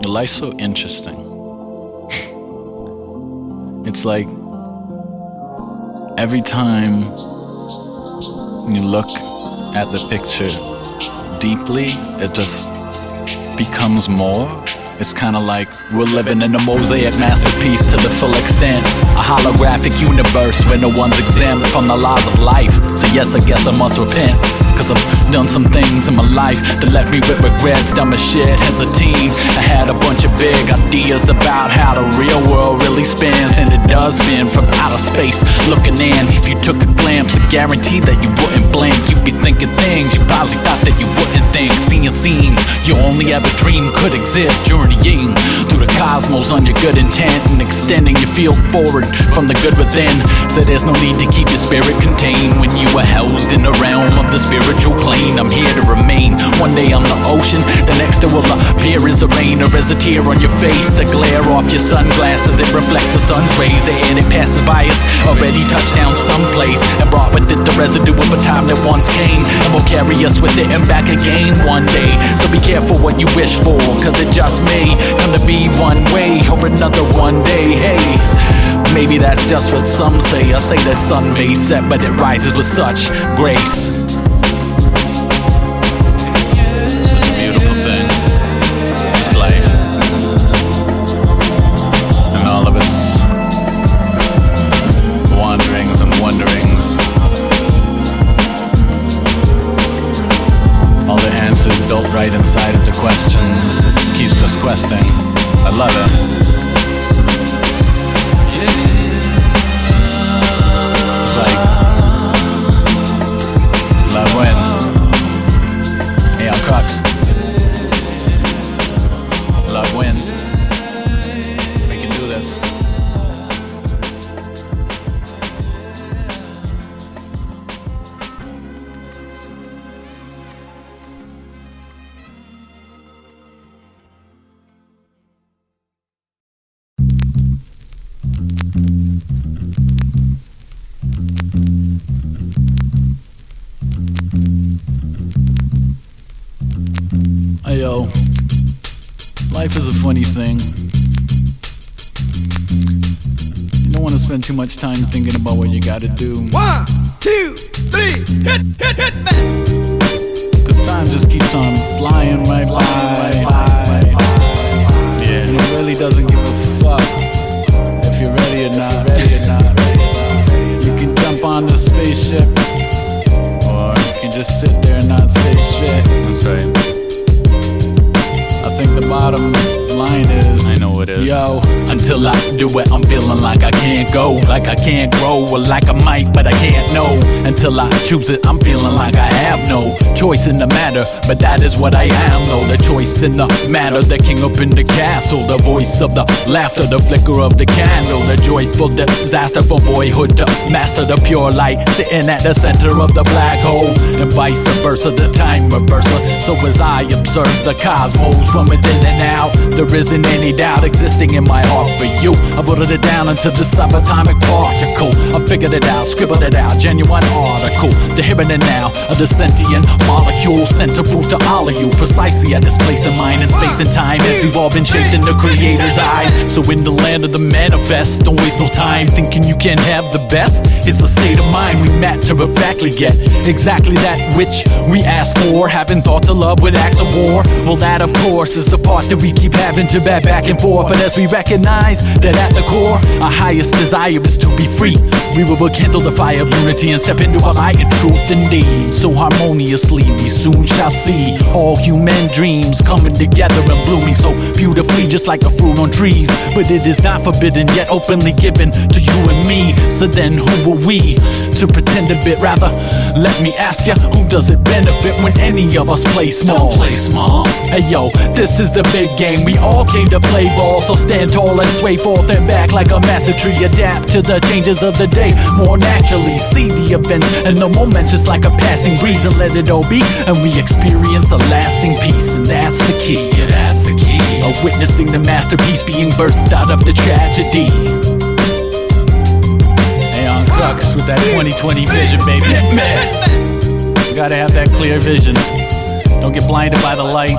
Your life's so interesting. It's like every time you look at the picture deeply, it just becomes more. It's kinda like we're living in a mosaic masterpiece to the full extent. A holographic universe where no one's exempt from the laws of life. So yes, I guess I must repent, cause I've done some things in my life that left me with regrets. Dumb as shit as a teen. I had a bunch of big ideas about how the real world really spins, and it does spin from outer space looking in. If you took a glance, I guarantee that you wouldn't blink. You'd be thinking things you probably thought that you wouldn't think. Seeing scenes you only ever dreamed could exist. Journeying through the cosmos on your good intent and extending your field forward from the good within. So there's no need to keep your spirit contained when you are housed in the realm of the spiritual plane. I'm here to remain. One day on the ocean, the next it will appear as the rain or as a tear on your face. The glare off your sunglasses, it reflects the sun's rays. The air that passes by us already touched down someplace and brought with it the residue of a time that once came, and will carry us with it and back again one day. So be careful what you wish for, cause it just may come to be one way or another one day. Hey, maybe that's just what some say. I say the sun may set, but it rises with such grace. Such a beautiful thing, this life, and all of its wanderings and wonderings. All the answers built right inside of the questions. It just keeps us questing. I love it. It's like love wins. Aeon Crux. Love wins. We can do this. Hey yo, life is a funny thing. You don't want to spend too much time thinking about what you gotta do. 1, 2, 3, hit me! Cause time just keeps on flying right by. Yeah, and it really doesn't give a fuck if you're ready or not. You can jump on the spaceship, or you can just sit there and not say shit. That's right. I think the bottom line is, I know it is. Yo, until I do it, I'm feeling like I can't go, like I can't grow, or like I might, but I can't know. Until I choose it, I'm feeling like I have no choice in the matter, but that is what I am, though. The choice in the matter, the king up in the castle, the voice of the laughter, the flicker of the candle, the joyful disaster from boyhood to master the pure light, sitting at the center of the black hole, and vice versa, the time reverser. So as I observe the cosmos from within and out, there isn't any doubt existing in my heart for you. I wrote it down into the subatomic particle. I figured it out, scribbled it out, genuine article. The here and the now of the sentient molecule, sent to prove to all of you precisely at this place in mind and space and time as we've all been shaped in the creator's eyes. So in the land of the manifest, don't waste no time thinking you can have the best. It's a state of mind we met to perfectly get exactly that which we ask for. Having thoughts of love with acts of war, well that of course is the part that we keep having to bat back and forth. But as we recognize that at the core our highest desire is to be free, we will rekindle the fire of unity and step into a light and truth indeed. So harmoniously we soon shall see all human dreams coming together and blooming so beautifully, just like a fruit on trees. But it is not forbidden yet openly given to you and me. So then who are we to pretend a bit? Rather let me ask ya, who does it benefit when any of us play small? Don't play small. Hey yo, this is the big game. We all came to play ball, so stand tall and sway forth and back like a massive tree. Adapt to the changes of the day more naturally. See the events and the moments just like a passing breeze, and let it all be, and we experience a lasting peace. And that's the key. Yeah, that's the key of witnessing the masterpiece being birthed out of the tragedy. Aeon Crux with that 2020 vision, baby. Gotta have that clear vision. Don't get blinded by the light.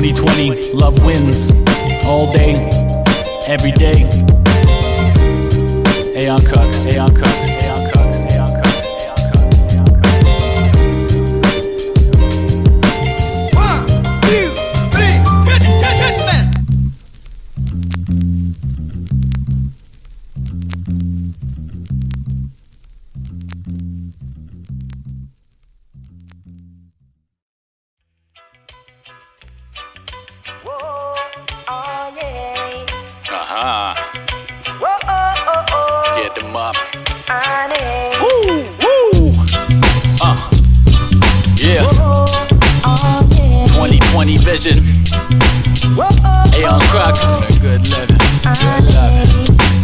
2020, love wins. All day, every day. Aeon Crux, Aeon Crux, Aeon Crux, Aeon Crux, Aeon Crux. 1, 2, 3, hit, man. Whoa, oh yeah. Whoa, Oh, oh. get them up. Honey. Woo, woo. Yeah. Whoa, oh yeah. 2020 vision. Whoa, oh, Aeon Crux. Good living. Good loving.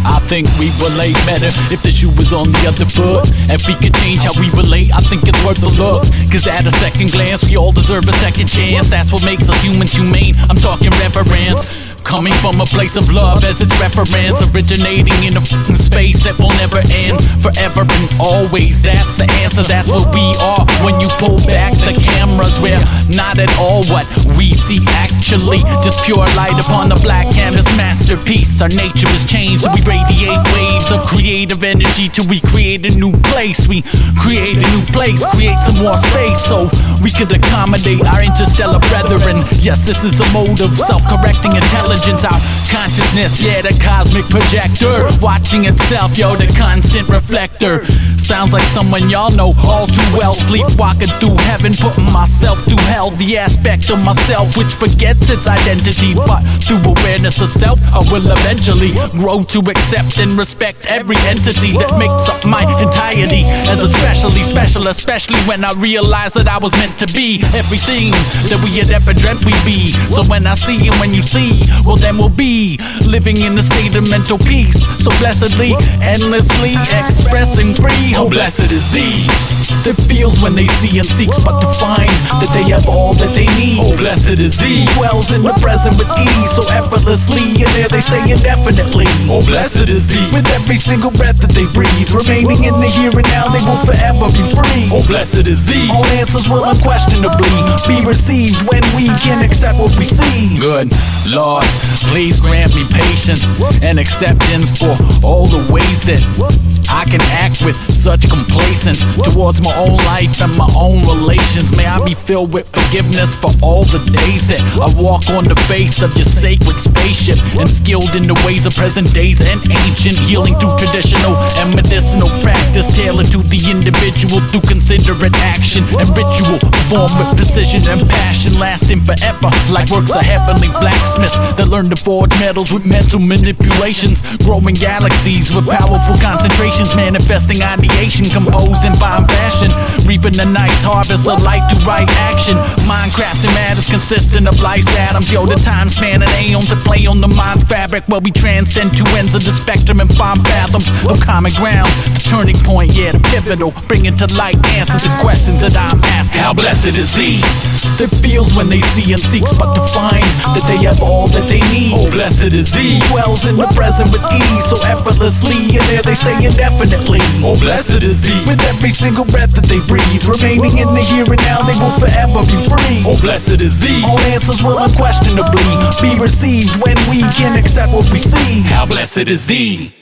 I think we relate better if the shoe was on the other foot. If we could change how we relate, I think it's worth the look. Cause at a second glance, we all deserve a second chance. That's what makes us humans humane. I'm talking reverence. Coming from a place of love as its reference, originating in a f***ing space that will never end. Forever and always, that's the answer, that's what we are. When you pull back the cameras, we're not at all what we see actually. Just pure light upon the black canvas masterpiece. Our nature is changed, so we radiate waves of creative energy to recreate a new place. We create a new place, create some more space so we could accommodate our interstellar brethren. Yes, this is the mode of self-correcting intelligence. Our consciousness, yeah, the cosmic projector, watching itself, yo, the constant reflector. Sounds like someone y'all know all too well. Sleepwalking through heaven, putting myself through hell. The aspect of myself which forgets its identity, but through awareness of self, I will eventually grow to accept and respect every entity that makes up my entirety. As especially special, especially when I realized that I was meant to be everything that we had ever dreamt we'd be. So when I see and when you see, well then we'll be living in a state of mental peace. So blessedly, endlessly expressing free. Oh, blessed is thee that feels when they see and seeks but to find that they have all that they need. Oh, blessed is thee dwells in the present with ease, so effortlessly, and there they stay indefinitely. Oh, blessed is thee with every single breath that they breathe, remaining in the here and now, they will forever be free. Oh, blessed is thee all answers will unquestionably be received when we can accept what we see. Good Lord, please grant me patience and acceptance for all the ways that I can act with such complacence towards my own life and my own relations. May I be filled with forgiveness for all the days that I walk on the face of your sacred spaceship, and skilled in the ways of present days and ancient, healing through traditional and medicinal practice, tailored to the individual through considerate action and ritual, performed with precision and passion, lasting forever like works of heavenly blacksmiths that learn to forge metals with mental manipulations, growing galaxies with powerful concentrations, manifesting ideation composed in fine fashion, reaping the night's harvest of light through right action. Minecrafting matters consistent of life's atoms, yo, the time span and aeons that play on the mind's fabric, while we transcend two ends of the spectrum and find fathoms of common ground. The turning point, yeah, the pivotal, bringing to light answers to questions that I'm asked. How blessed is thee that feels when they see and seeks but to find that they have all that they need. Oh, blessed is thee dwells in the present with ease, so effortlessly, and there they stay indefinitely. Oh, blessed is thee with every single breath that they breathe, remaining in the here and now, they will forever be free. Oh, blessed is thee all answers will unquestionably be received when we can accept what we see. How blessed is thee.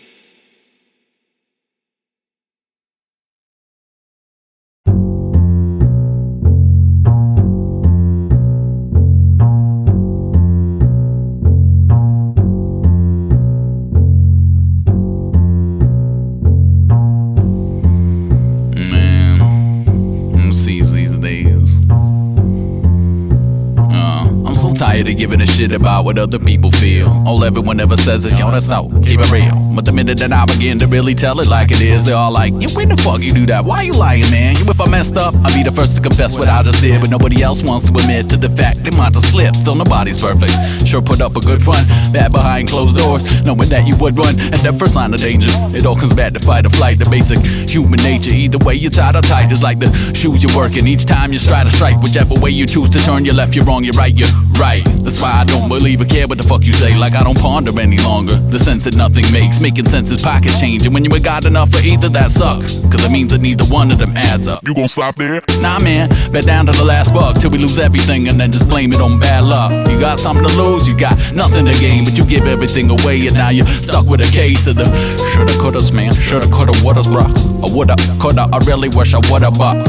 Tired of giving a shit about what other people feel. All everyone ever says is, yo, that's not, keep it real. But the minute that I begin to really tell it like it is, they're all like, yo, when the fuck you do that? Why you lying, man? You, if I messed up, I'll be the first to confess what I just did, but nobody else wants to admit to the fact they might have slipped. Still nobody's perfect. Sure put up a good front, bad behind closed doors, knowing that you would run at that first line of danger. It all comes back to fight or flight, the basic human nature. Either way you're tied or tight, just like the shoes you're working. Each time you try to strike, whichever way you choose to turn, you're left, you're wrong, you're right, you're right. That's why I don't believe or care what the fuck you say. Like I don't ponder any longer the sense that nothing makes. Making sense is pocket change, and when you ain't got enough for either, that sucks, cause it means that neither one of them adds up. You gon' stop there? Nah man, bet down to the last buck till we lose everything and then just blame it on bad luck. You got something to lose, you got nothing to gain, but you give everything away, and now you're stuck with a case of the shoulda couldas, man. Shoulda coulda wouldas, bruh. I woulda coulda, I really wish I woulda, but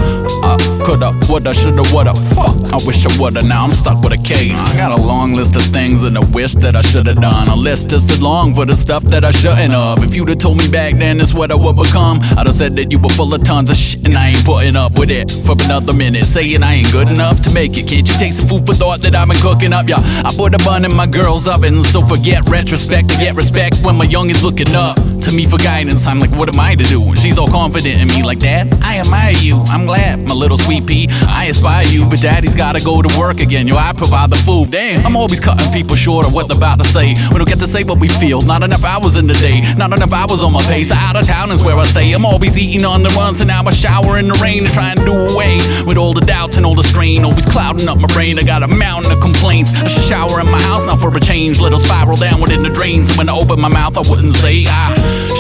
coulda woulda shoulda woulda. Fuck, I wish I woulda. Now I'm stuck with a case. I got a long list of things and a wish that I shoulda done. A list just as long for the stuff that I shouldn't have. If you'd have told me back then this what I would become, I'd have said that you were full of tons of shit and I ain't putting up with it for another minute. Saying I ain't good enough to make it. Can't you taste the food for thought that I've been cooking up? Yeah, I put a bun in my girl's oven, so forget retrospect to get respect when my young is looking up to me for guidance. I'm like, what am I to do? She's all confident in me like, Dad, I admire you. I'm glad, my little sweet pea, I aspire you, but Daddy's gotta go to work again. Yo, I provide the food. Damn, I'm always cutting people short of what they're about to say. We don't get to say what we feel. Not enough hours in the day, not enough hours on my pace. Out of town is where I stay. I'm always eating on the run, so now I shower in the rain to try and do away with all the doubts and all the strain. Always clouding up my brain. I got a mountain of complaints. I should shower in my house now for a change. Little spiral downward in the drains. When I open my mouth, I wouldn't say I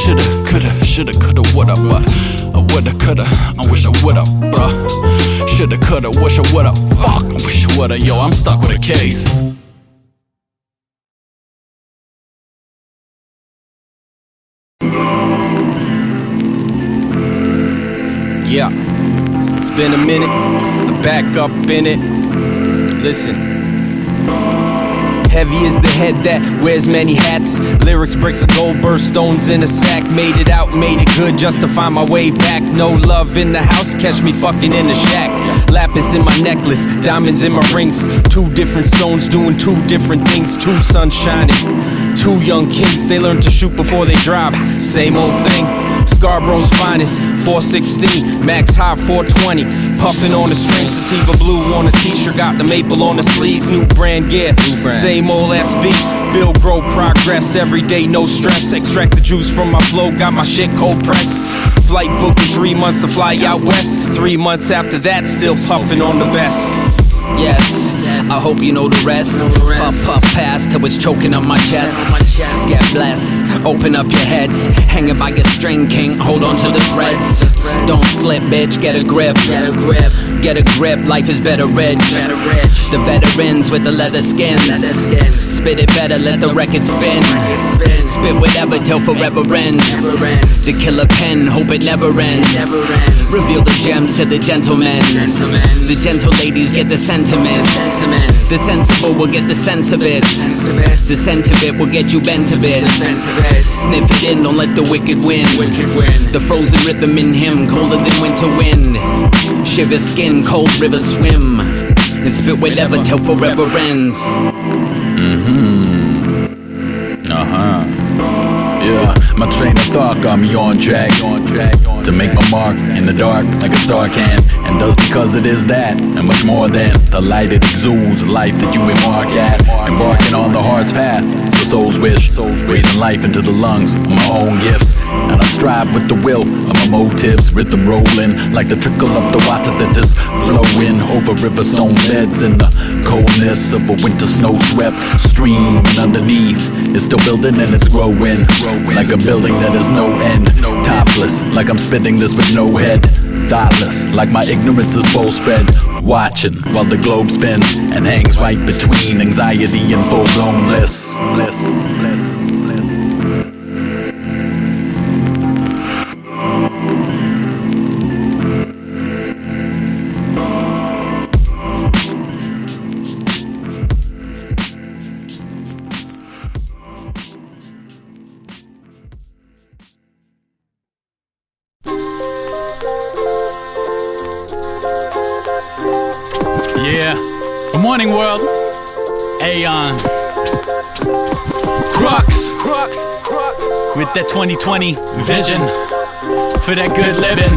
shoulda, coulda, woulda, but I woulda, coulda, I wish I woulda, bruh. Shoulda, coulda, wish I woulda, fuck, I wish I woulda, yo, I'm stuck with a case. Yeah, it's been a minute, I'm back up in it. Listen. Heavy is the head that wears many hats. Lyrics, bricks of gold, burst stones in a sack. Made it out, made it good just to find my way back. No love in the house, catch me fucking in the shack. Lapis in my necklace, diamonds in my rings. Two different stones doing two different things. Two suns shining, two young kings. They learn to shoot before they drive, same old thing. Scarborough's finest, 416, max high 420. Puffin' on the string, sativa blue on the t-shirt. Got the maple on the sleeve, new brand gear, same old SB. Build, grow, progress, every day no stress. Extract the juice from my flow, got my shit cold pressed. Flight booked in 3 months to fly out west. 3 months after that, still puffin' on the best. Yes, I hope you know the rest. Puff, puff, pass till it's choking on my chest. Get blessed, open up your heads. Hanging by your string, king, hold on to the threads. Don't slip, bitch, get a grip. Get a grip, life is better rich. The veterans with the leather skins. Spit it better, let the record spin. Spit whatever till forever ends. The killer pen, hope it never ends. Reveal the gems to the gentlemen. The gentle ladies get the sentiment. The sensible will get the sense of it. The scent of it will get you bent a bit. Sniff it in, don't let the wicked win. The frozen rhythm in him, colder than winter wind. Shiver skin, cold river swim. And spit whatever till forever ends. Yeah, my train of thought got me on track to make my mark in the dark like a star can, and does because it is that and much more than the light it exudes, life that you embark at, embarking on the heart's path. So soul's wish, breathing life into the lungs of my own gifts, and I strive with the will of my motives. Rhythm rolling like the trickle of the water that is flowing over river stone beds in the coldness of a winter snow swept stream, and underneath it's still building and it's growing like a building that has no end. Topless, like I'm spitting this with no head. Thoughtless, like my ignorance is full spread. Watching while the globe spins and hangs right between anxiety and full-blown bliss. Yeah, good morning world. Aeon Crux with that 2020 vision for that good living.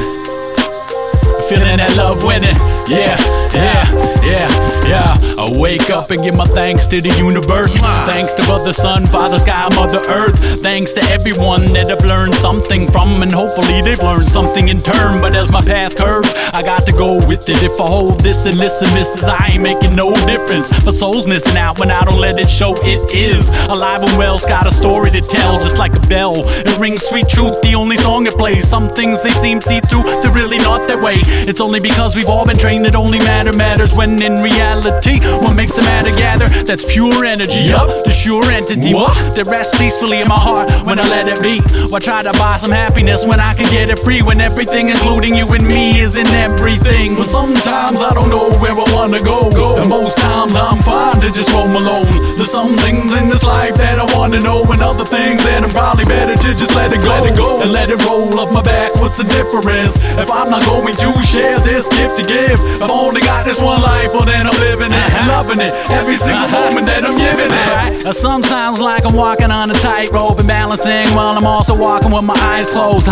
feeling that love winning. Yeah, yeah, yeah, yeah. I wake up and give my thanks to the universe. Thanks to Brother Sun, Father Sky, Mother Earth. Thanks to everyone that I've learned something from, and hopefully they've learned something in turn. But as my path curves, I got to go with it. If I hold this and listen, misses, I ain't making no difference. My soul's missing out when I don't let it show. It is alive and well's got a story to tell, just like a bell. It rings sweet truth, the only song it plays. Some things they seem see-through, they're really not that way. It's only because we've all been trained that only matters, when in reality, what makes the matter gather? That's pure energy, the sure entity. That rests peacefully in my heart when I let it be. Why try to buy some happiness when I can get it free? When everything, including you and me, is in everything. But sometimes I don't know where I wanna go, and most times I'm fine to just roam alone. There's some things in this life that I wanna know, and other things that I'm probably better to just let it go, and let it roll off my back. What's the difference if I'm not going to share this gift to give? I've only got this one life, well then I'm living it, loving it, every single moment that I'm giving it. Sometimes like I'm walking on a tightrope and balancing while I'm also walking with my eyes closed.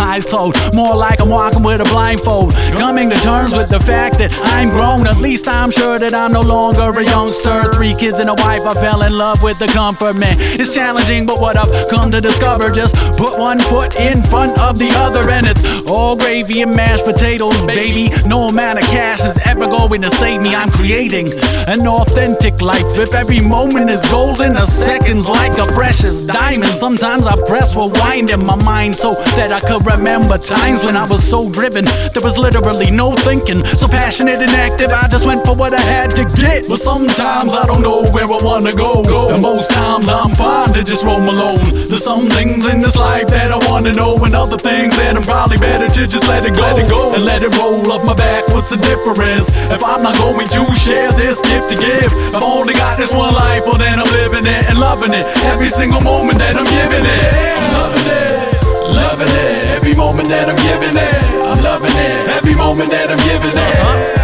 More like I'm walking with a blindfold, coming to terms with the fact that I'm grown. At least I'm sure that I'm no longer a youngster. 3 kids and a wife, I fell in love with the comfort, man. It's challenging, but what I've come to discover, just put one foot in front of the other, and it's all gravy and mashed potatoes, baby. No amount of cash is ever going to save me. I'm creating an authentic life. If every moment is golden, a second's like a precious diamond. Sometimes I press rewind in my mind so that I could remember times when I was so driven there was literally no thinking. So passionate and active, I just went for what I had to get. But sometimes I don't know where I wanna go, and most times I'm fine to just roam alone. There's some things in this life that I wanna know, and other things that I'm probably better to just let it go, and let it roll off my back. What's the difference if I'm not going to share this gift to give? I've only got this one life, well then I'm living it and loving it, every single moment that I'm giving it. I'm loving it, every moment that I'm giving it. I'm loving it, every moment that I'm giving it.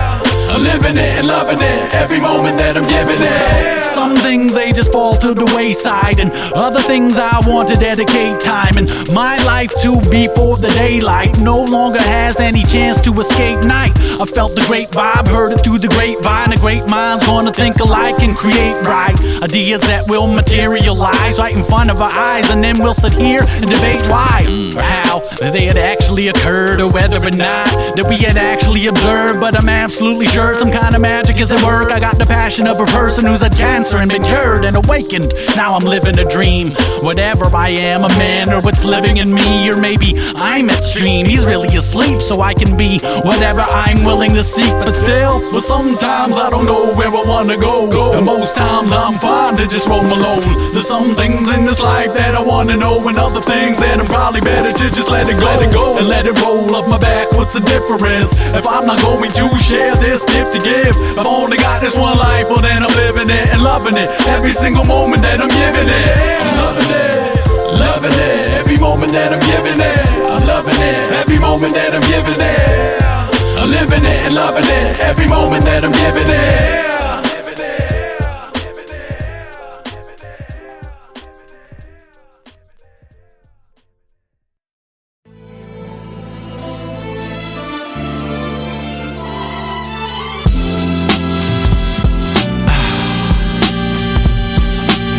I'm living it and loving it, every moment that I'm giving it. Some things they just fall to the wayside, and other things I want to dedicate time and my life to before the daylight no longer has any chance to escape night. I felt the great vibe, heard it through the grapevine. A great mind's gonna think alike and create bright ideas that will materialize right in front of our eyes, and then we'll sit here and debate why or how they had actually occurred, or whether or not that we had actually observed. But I'm absolutely sure some kind of magic is at work. I got the passion of a person who's had cancer and been cured and awakened. Now I'm living a dream. Whatever I am, a man, or what's living in me, or maybe I'm at stream. He's really asleep, so I can be whatever I'm willing to seek. But sometimes I don't know where I wanna go, and most times I'm fine to just roam alone. There's some things in this life that I wanna know, and other things that I'm probably better to just let it go, and let it roll off my back. What's the difference if I'm not going to share this gift to give? I've only got this one life, well then I'm living it and loving it, every single moment that I'm giving it. I'm loving it, every moment that I'm giving it. I'm loving it, every moment that I'm giving it. I'm living it and loving it, every moment that I'm giving it.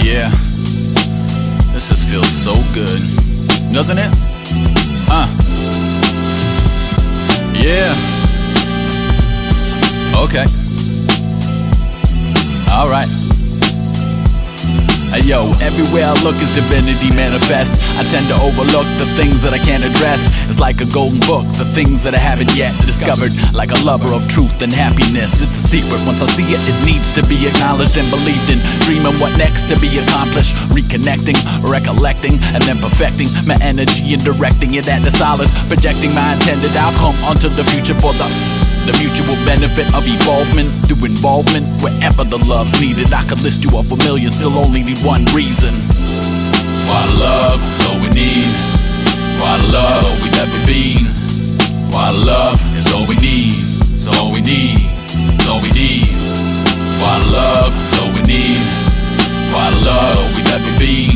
Yeah, this just feels so good, doesn't it? Yeah. Okay. Alright. Hey yo, everywhere I look is divinity manifest. I tend to overlook the things that I can't address. It's like a golden book, the things that I haven't yet discovered. Like a lover of truth and happiness, it's a secret. Once I see it, it needs to be acknowledged and believed in. Dreaming what next to be accomplished. Reconnecting, recollecting, and then perfecting my energy and directing it at the solids. Projecting my intended outcome onto the future for the mutual benefit of evolvement through involvement wherever the love's needed. I could list you off a million, still only need one reason. Why love is all we need. Why love is all we've ever been. Why love is all we need. It's all we need. It's all we need. Why love is all we need. Why love is all we've ever been.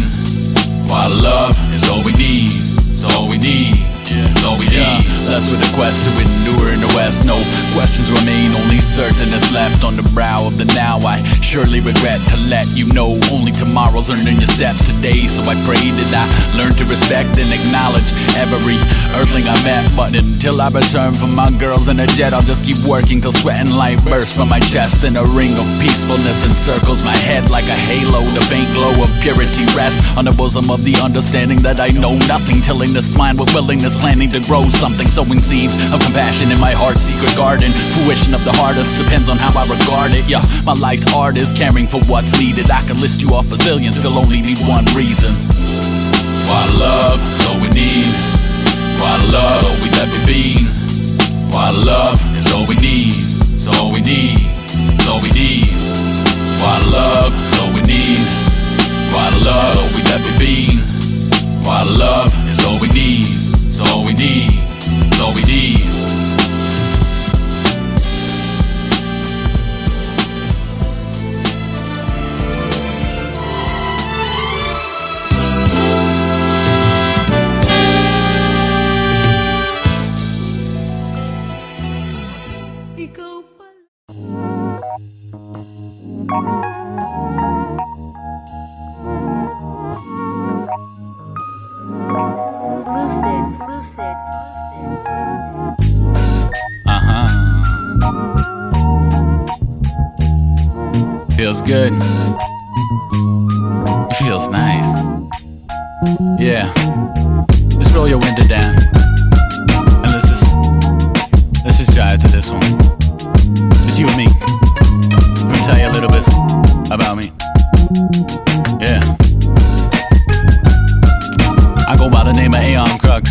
Why love is all we need. It's all we need. It's all we need. Less with a quest to endure in the West. No questions remain, only certain is left on the brow of the now. I surely regret to let you know only tomorrow's earning your steps today. So I pray that I learn to respect and acknowledge every earthling I met. But until I return from my girls in a jet, I'll just keep working till sweat and light bursts from my chest, and a ring of peacefulness encircles my head like a halo. The faint glow of purity rests on the bosom of the understanding that I know nothing, tilling this mind with willingness, planning to grow something, sowing seeds of compassion in my heart's secret garden. Fruition of the hardest depends on how I regard it. Yeah, my life's art is caring for what's needed. I can list you off a zillion, still only need one reason. Why love is all we need. Why love is all we've ever been. Why love is all we need. It's all we need. It's all we need. Why love is all we need. Why love is all we've ever been. Why love is all we need. It's all we need. It's all we need. Feels good. It feels nice. Yeah. Just roll your window down. And let's just drive to this one. Just you and me. Let me tell you a little bit about me. Yeah. I go by the name of Aeon Crux.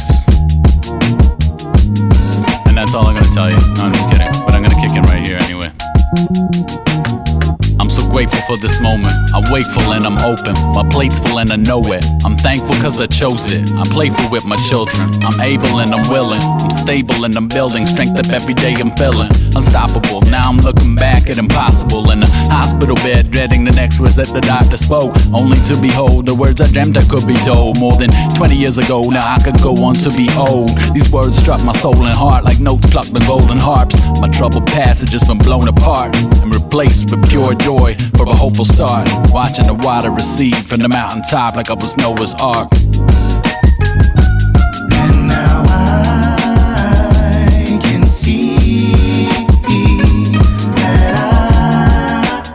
And that's all I'm gonna tell you. No, I'm just kidding. But I'm gonna kick in right here anyway. I'm so grateful for this moment. I'm wakeful and I'm open. My plate's full and I know it. I'm thankful cause I chose it. I'm playful with my children. I'm able and I'm willing. I'm stable and I'm building. Strength up every day I'm feeling unstoppable. Now I'm looking back at impossible. In a hospital bed, dreading the next words that the doctor spoke, only to behold the words I dreamt I could be told. More than 20 years ago, now I could go on to be old. These words struck my soul and heart like notes plucked on golden harps. My troubled past has just been blown apart and replaced with pure joy for a hopeful start. Watching the water recede from the mountaintop like I was Noah's Ark. And now I can see that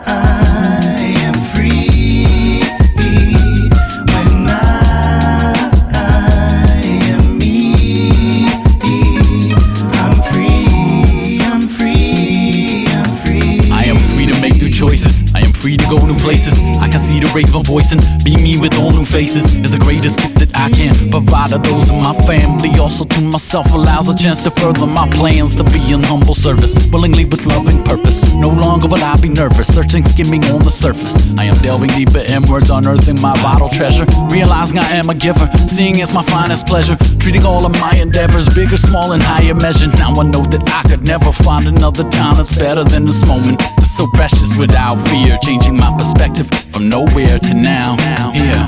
I am free. When I am me, I'm free, I'm free, I'm free. I am free to make new choices. I am free to go new places. I can see to raise my voice and be me with all new faces. Is the greatest gift that I can provide to those in my family. Also to myself allows a chance to further my plans to be in humble service, willingly with loving purpose. No longer will I be nervous, searching, skimming on the surface. I am delving deeper inwards, unearthing my vital treasure, realizing I am a giver, seeing as my finest pleasure, treating all of my endeavors bigger, small, and higher measure. Now I know that I could never find another time that's better than this moment. It's so precious without fear, changing my perspective from nowhere to now. Here.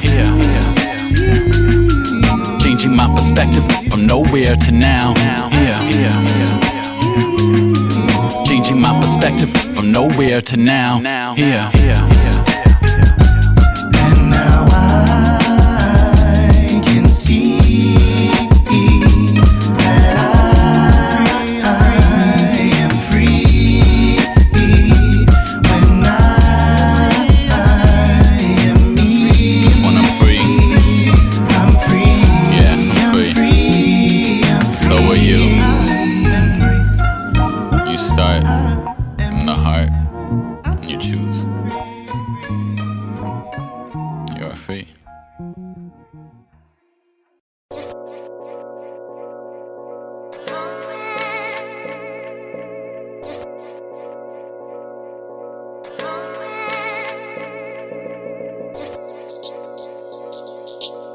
Changing my perspective from nowhere to now. Here. Changing my perspective from nowhere to now. Here. And now I can see that I am free. When I am me, When I'm free, I'm free. yeah, I'm free. So are you. You start in the heart, and you choose. You're free.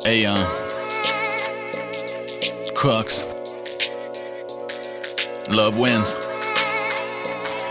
Aeon Crux. Love wins.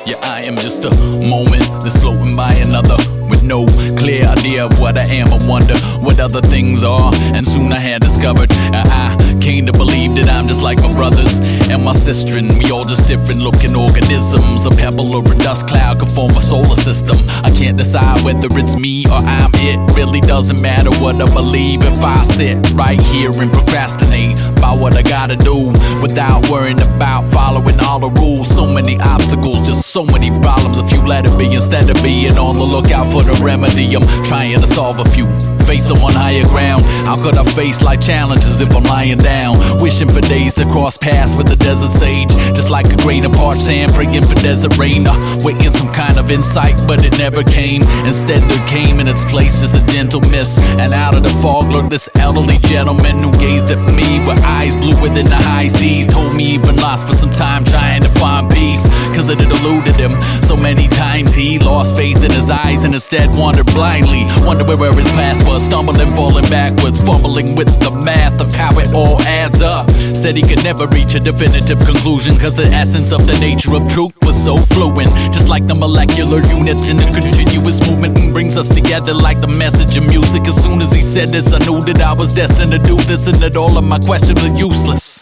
Yeah, I am just a moment that's floating by another with no clear idea of what I am. I wonder what other things are, and soon I had discovered I came to believe that I'm just like my brothers and my sister, and we all just different looking organisms. A pebble or a dust cloud could form a solar system. I can't decide whether it's me or I'm it. Really doesn't matter what I believe if I sit right here and procrastinate about what I gotta do without worrying about following all the rules. So many obstacles, just so many problems. If you let it be instead of being on the lookout for the remedy, I'm trying to solve a few. Face them on higher ground. How could I face life challenges if I'm lying down? Wishing for days to cross paths with the desert sage, just like a grain of parched sand, praying for desert rain. Waiting some kind of insight, but it never came. Instead there came in its place just a gentle mist, and out of the fog lurked this elderly gentleman who gazed at me with eyes blue within the high seas. Told me he'd been lost for some time trying to find peace, cause it had eluded him so many times. He lost faith in his eyes and instead wandered blindly, wondered where his path was, stumbling, falling backwards, fumbling with the math of how it all adds up. Said he could never reach a definitive conclusion, cause the essence of the nature of truth was so fluent, just like the molecular units in a continuous movement, and brings us together like the message of music. As soon as he said this, I knew that I was destined to do this, and that all of my questions were useless.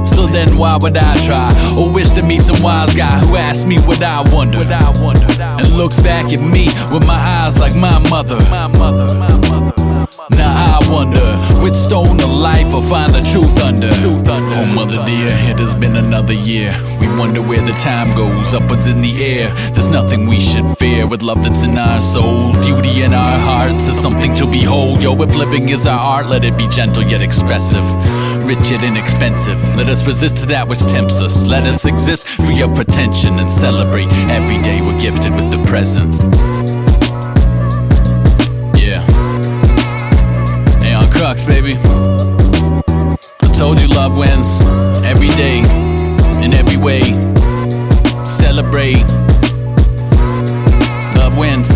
So then why would I try, or wish to meet some wise guy who asked me what I wonder, and looks back at me with my eyes like my mother. Now I wonder, which stone of life I'll find the truth under. Oh mother dear, it has been another year. We wonder where the time goes, upwards in the air. There's nothing we should fear with love that's in our souls, beauty in our hearts is something to behold. Yo, if living is our art, let it be gentle yet expressive, rich yet inexpensive. Let us resist to that which tempts us. Let us exist free of pretension and celebrate every day we're gifted with the present. Yeah, Aeon Crux, baby. I told you love wins every day, in every way. Celebrate. Love wins.